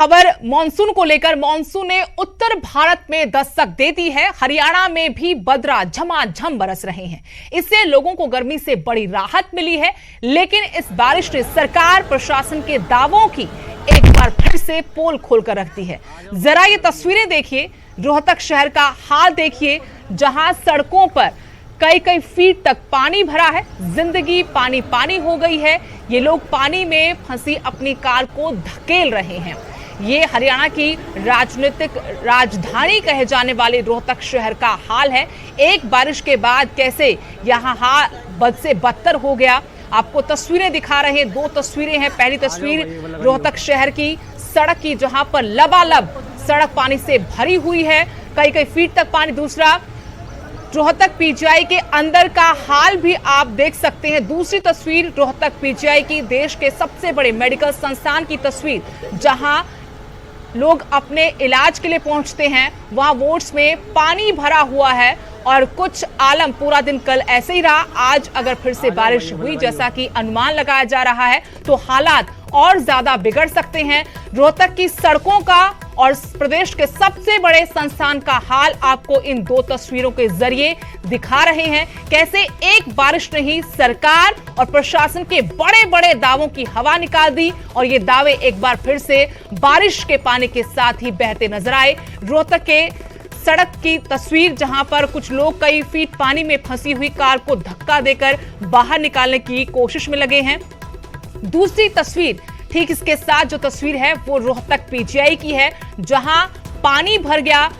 खबर मानसून को लेकर। मानसून ने उत्तर भारत में दस्तक दे दी है। हरियाणा में भी बदरा झमाझम बरस रहे हैं। इससे लोगों को गर्मी से बड़ी राहत मिली है, लेकिन इस बारिश ने सरकार प्रशासन के दावों की एक बार फिर से पोल खोलकर रख दी है। जरा ये तस्वीरें देखिए, रोहतक शहर का हाल देखिए, जहां सड़कों पर कई कई फीट तक पानी भरा है। जिंदगी पानी पानी हो गई है। ये लोग पानी में फंसी अपनी कार को धकेल रहे हैं। ये हरियाणा की राजनीतिक राजधानी कहे जाने वाले रोहतक शहर का हाल है। एक बारिश के बाद कैसे यहाँ हाल बद से बदतर हो गया। आपको तस्वीरें दिखा रहे हैं। दो तस्वीरें हैं। पहली तस्वीर रोहतक शहर की सड़क की, जहां पर लबालब सड़क पानी से भरी हुई है, कई कई फीट तक पानी। दूसरा रोहतक पीजीआई के अंदर का हाल भी आप देख सकते हैं। दूसरी तस्वीर रोहतक पीजीआई की, देश के सबसे बड़े मेडिकल संस्थान की तस्वीर, जहां लोग अपने इलाज के लिए पहुंचते हैं। वहां वार्ड्स में पानी भरा हुआ है और कुछ आलम पूरा दिन कल ऐसे ही रहा। आज अगर फिर से बारिश हुई जैसा कि अनुमान लगाया जा रहा है, तो हालात और ज्यादा बिगड़ सकते हैं। रोहतक की सड़कों का और प्रदेश के सबसे बड़े संस्थान का हाल आपको इन दो तस्वीरों के जरिए दिखा रहे हैं। कैसे एक बारिश ने ही सरकार और प्रशासन के बड़े बड़े दावों की हवा निकाल दी और ये दावे एक बार फिर से बारिश के पानी के साथ ही बहते नजर आए। रोहतक के सड़क की तस्वीर, जहां पर कुछ लोग कई फीट पानी में फंसी हुई कार को धक्का देकर बाहर निकालने की कोशिश में लगे हैं। दूसरी तस्वीर ठीक इसके साथ जो तस्वीर है वो रोहतक पीजीआई की है, जहां पानी भर गया,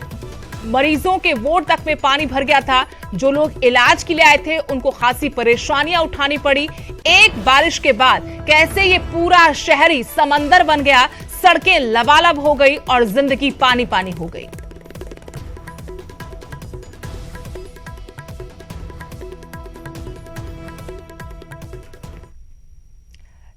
मरीजों के वार्ड तक में पानी भर गया था। जो लोग इलाज के लिए आए थे उनको खासी परेशानियां उठानी पड़ी। एक बारिश के बाद कैसे ये पूरा शहरी समंदर बन गया, सड़कें लबालब हो गई और जिंदगी पानी पानी हो गई।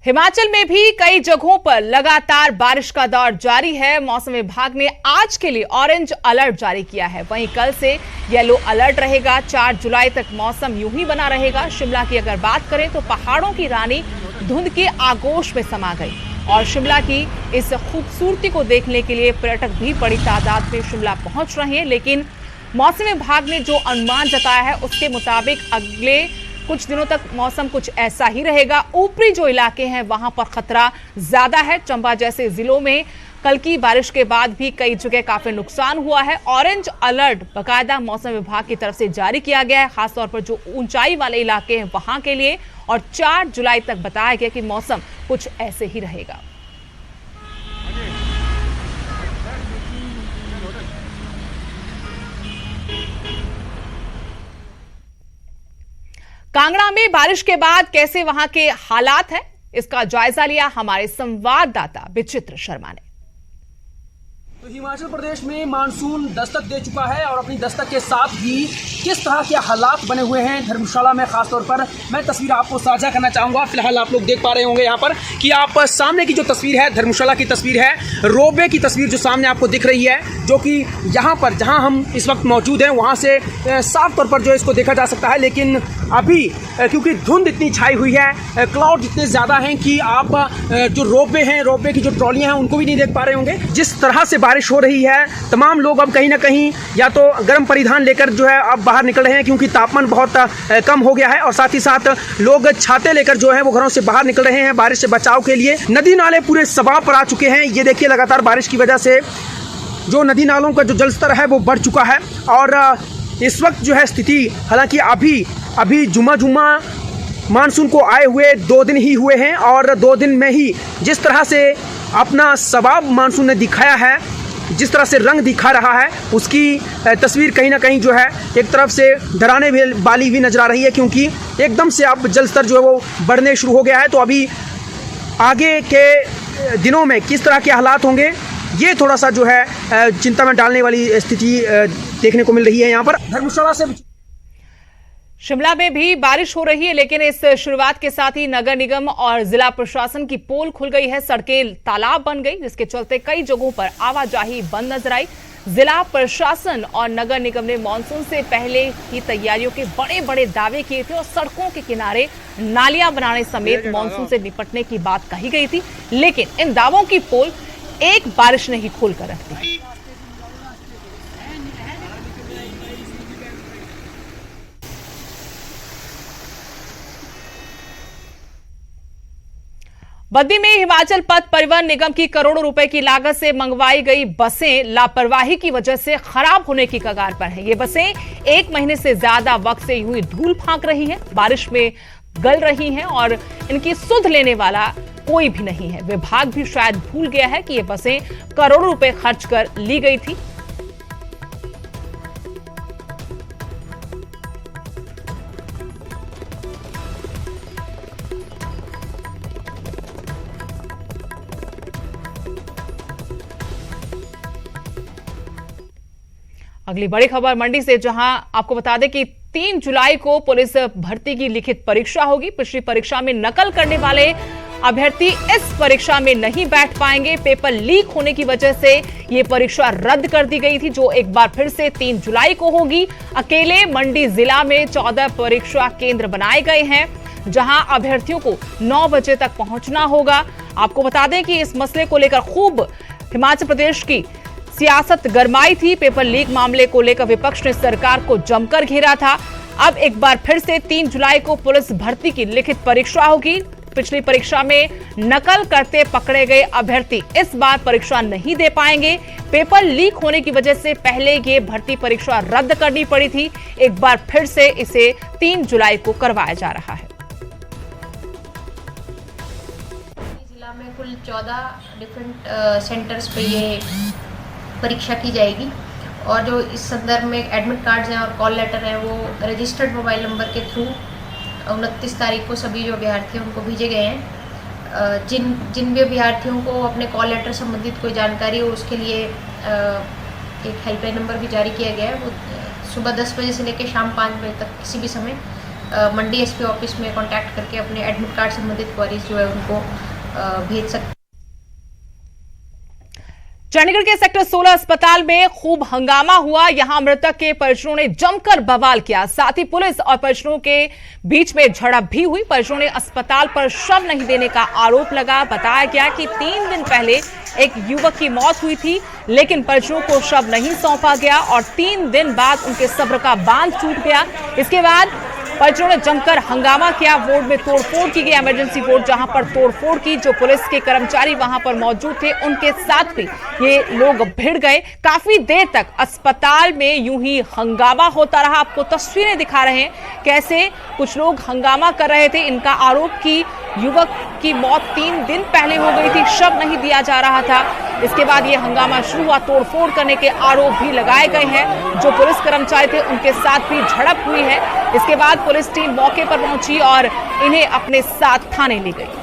हिमाचल में भी कई जगहों पर लगातार बारिश का दौर जारी है। मौसम विभाग ने आज के लिए ऑरेंज अलर्ट जारी किया है। वहीं कल से येलो अलर्ट रहेगा। 4 जुलाई तक मौसम यूं ही बना रहेगा। शिमला की अगर बात करें तो पहाड़ों की रानी धुंध के आगोश में समा गई और शिमला की इस खूबसूरती को देखने के लिए पर्यटक भी बड़ी तादाद में शिमला पहुंच रहे हैं। लेकिन मौसम विभाग ने जो अनुमान जताया है उसके मुताबिक अगले कुछ दिनों तक मौसम कुछ ऐसा ही रहेगा। ऊपरी जो इलाके हैं वहां पर खतरा ज्यादा है। चंबा जैसे जिलों में कल की बारिश के बाद भी कई जगह काफी नुकसान हुआ है। ऑरेंज अलर्ट बाकायदा मौसम विभाग की तरफ से जारी किया गया है, खासतौर पर जो ऊंचाई वाले इलाके हैं वहां के लिए। और 4 जुलाई तक बताया गया कि मौसम कुछ ऐसे ही रहेगा। कांगड़ा में बारिश के बाद कैसे वहां के हालात हैं, इसका जायजा लिया हमारे संवाददाता विचित्र शर्मा ने। तो हिमाचल प्रदेश में मानसून दस्तक दे चुका है और अपनी दस्तक के साथ ही किस तरह के हालात बने हुए हैं धर्मशाला में, खासतौर पर मैं तस्वीर आपको साझा करना चाहूँगा। फिलहाल आप लोग देख पा रहे होंगे यहाँ पर कि आप सामने की जो तस्वीर है धर्मशाला की तस्वीर है, रोपवे की तस्वीर जो सामने आपको दिख रही है, जो कि यहाँ पर जहाँ हम इस वक्त मौजूद हैं वहाँ से साफ तौर पर जो इसको देखा जा सकता है। लेकिन अभी क्योंकि धुंध इतनी छाई हुई है, क्लाउड इतने ज़्यादा हैं कि आप जो रोपवे हैं, रोपवे की जो ट्रॉलियाँ हैं उनको भी नहीं देख पा रहे होंगे। जिस तरह से बारिश हो रही है, तमाम लोग अब कहीं ना कहीं या तो गर्म परिधान लेकर जो है अब बाहर निकल रहे हैं, क्योंकि तापमान बहुत कम हो गया है। और साथ ही साथ लोग छाते लेकर जो है वो घरों से बाहर निकल रहे हैं बारिश से बचाव के लिए। नदी नाले पूरे सबाब पर आ चुके हैं। ये देखिए, लगातार बारिश की वजह से जो नदी नालों का जो जलस्तर है वो बढ़ चुका है। और इस वक्त जो है स्थिति, हालांकि अभी जुम्मा मानसून को आए हुए 2 दिन ही हुए हैं और 2 दिन में ही जिस तरह से अपना सबाब मानसून ने दिखाया है, जिस तरह से रंग दिखा रहा है, उसकी तस्वीर कहीं ना कहीं जो है एक तरफ से डराने वाली भी नजर आ रही है, क्योंकि एकदम से अब जलस्तर जो है वो बढ़ने शुरू हो गया है। तो अभी आगे के दिनों में किस तरह के हालात होंगे, ये थोड़ा सा जो है चिंता में डालने वाली स्थिति देखने को मिल रही है। यहाँ पर धर्मशाला से शिमला में भी बारिश हो रही है, लेकिन इस शुरुआत के साथ ही नगर निगम और जिला प्रशासन की पोल खुल गई है। सड़कें तालाब बन गई, जिसके चलते कई जगहों पर आवाजाही बंद नजर आई। जिला प्रशासन और नगर निगम ने मानसून से पहले ही तैयारियों के बड़े बड़े दावे किए थे और सड़कों के किनारे नालियां बनाने समेत मानसून से निपटने की बात कही गई थी। लेकिन इन दावों की पोल एक बारिश नहीं खोलकर रख दी। बद्दी में हिमाचल पथ परिवहन निगम की करोड़ों रुपए की लागत से मंगवाई गई बसें लापरवाही की वजह से खराब होने की कगार पर हैं। ये बसें एक महीने से ज्यादा वक्त से यूं ही धूल फांक रही हैं, बारिश में गल रही हैं और इनकी सुध लेने वाला कोई भी नहीं है। विभाग भी शायद भूल गया है कि ये बसें करोड़ों रुपए खर्च कर ली गई थी। अगली बड़ी खबर मंडी से, जहां आपको बता दें कि 3 जुलाई को पुलिस भर्ती की लिखित परीक्षा होगी। पिछली परीक्षा में नकल करने वाले अभ्यर्थी इस परीक्षा में नहीं बैठ पाएंगे। पेपर लीक होने की वजह से यह परीक्षा रद्द कर दी गई थी, जो एक बार फिर से 3 जुलाई को होगी। अकेले मंडी जिला में 14 परीक्षा केंद्र बनाए गए हैं, जहां अभ्यर्थियों को 9 बजे तक पहुंचना होगा। आपको बता दें कि इस मसले को लेकर खूब हिमाचल प्रदेश की सियासत गरमाई थी। पेपर लीक मामले को लेकर विपक्ष ने सरकार को जमकर घेरा था। अब एक बार फिर से 3 जुलाई को पुलिस भर्ती की लिखित परीक्षा होगी। पिछली परीक्षा में नकल करते पकड़े गए अभ्यर्थी इस बार परीक्षा नहीं दे पाएंगे। पेपर लीक होने की वजह से पहले ये भर्ती परीक्षा रद्द करनी पड़ी थी। एक बार फिर से इसे 3 जुलाई को करवाया जा रहा है। जिला में कुल 14 डिफरेंट सेंटर्स पे ये परीक्षा की जाएगी और जो इस संदर्भ में एडमिट कार्ड्स हैं और कॉल लेटर हैं वो रजिस्टर्ड मोबाइल नंबर के थ्रू 29 तारीख को सभी जो अभ्यर्थी हैं उनको भेजे गए हैं। जिन भी अभ्यर्थियों को अपने कॉल लेटर संबंधित कोई जानकारी हो उसके लिए एक हेल्पलाइन नंबर भी जारी किया गया है। वो सुबह 10 बजे से लेकर शाम 5 बजे तक किसी भी समय मंडी एसपी ऑफिस में कॉन्टैक्ट करके अपने एडमिट कार्ड संबंधित क्वारीज जो है उनको भेज सकते हैं। चंडीगढ़ के सेक्टर 16 अस्पताल में खूब हंगामा हुआ। यहां मृतक के परिजनों ने जमकर बवाल किया, साथ ही पुलिस और परिजनों के बीच में झड़प भी हुई। परिजनों ने अस्पताल पर शव नहीं देने का आरोप लगा। बताया गया कि 3 दिन पहले एक युवक की मौत हुई थी, लेकिन परिजनों को शव नहीं सौंपा गया और 3 दिन बाद उनके सब्र का बांध टूट गया। इसके बाद परिजनों ने जमकर हंगामा किया। वार्ड में तोड़फोड़ की गई, इमरजेंसी वार्ड जहां पर तोड़फोड़ की। जो पुलिस के कर्मचारी वहां पर मौजूद थे उनके साथ भी ये लोग भिड़ गए। काफी देर तक अस्पताल में यूं ही हंगामा होता रहा। आपको तस्वीरें दिखा रहे हैं कैसे कुछ लोग हंगामा कर रहे थे। इनका आरोप कि युवक की मौत 3 दिन पहले हो गई थी, शव नहीं दिया जा रहा था। इसके बाद ये हंगामा शुरू हुआ, तोड़फोड़ करने के आरोप भी लगाए गए हैं। जो पुलिस कर्मचारी थे उनके साथ भी झड़प हुई है। इसके बाद पुलिस टीम मौके पर पहुंची और इन्हें अपने साथ थाने ले गई।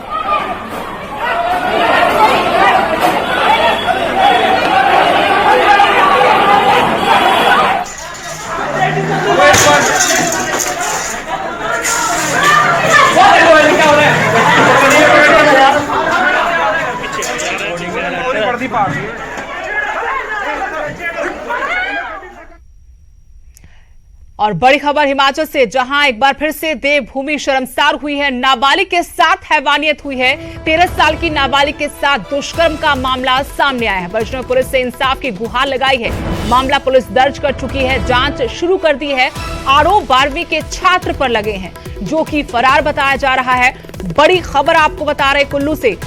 और बड़ी खबर हिमाचल से, जहां एक बार फिर से देवभूमि शर्मसार हुई है। नाबालिग के साथ हैवानियत हुई है। 13 साल की नाबालिग के साथ दुष्कर्म का मामला सामने आया है। परिजनों ने पुलिस से इंसाफ की गुहार लगाई है। मामला पुलिस दर्ज कर चुकी है, जांच शुरू कर दी है। आरोप 12वीं के छात्र पर लगे हैं, जो कि फरार बताया जा रहा है। बड़ी खबर आपको बता रहे कुल्लू से,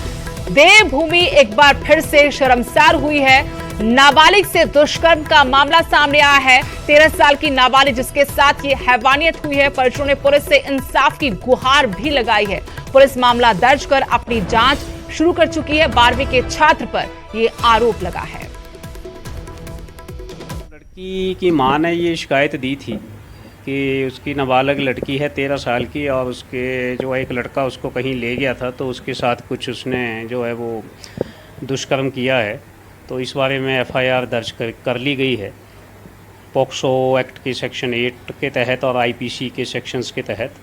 देवभूमि एक बार फिर से शर्मसार हुई है। नाबालिग से दुष्कर्म का मामला सामने आया है। 13 साल की नाबालिग जिसके साथ ये हैवानियत हुई है। परिजनों ने पुलिस से इंसाफ की गुहार भी लगाई है। पुलिस मामला दर्ज कर अपनी जांच शुरू कर चुकी है। 12वीं के छात्र पर ये आरोप लगा है। लड़की की मां ने ये शिकायत दी थी कि उसकी नाबालिग लड़की है 13 साल की और उसके जो एक लड़का उसको कहीं ले गया था, तो उसके साथ कुछ उसने जो है वो दुष्कर्म किया है। तो इस बारे में एफआईआर दर्ज कर ली गई है पॉक्सो एक्ट के सेक्शन 8 के तहत और आईपीसी के सेक्शंस के तहत,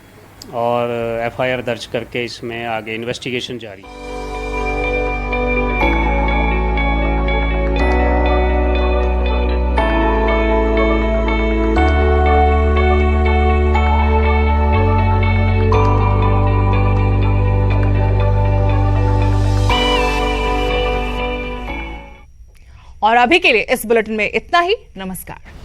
और एफआईआर दर्ज करके इसमें आगे इन्वेस्टिगेशन जारी है। और अभी के लिए इस बुलेटिन में इतना ही। नमस्कार।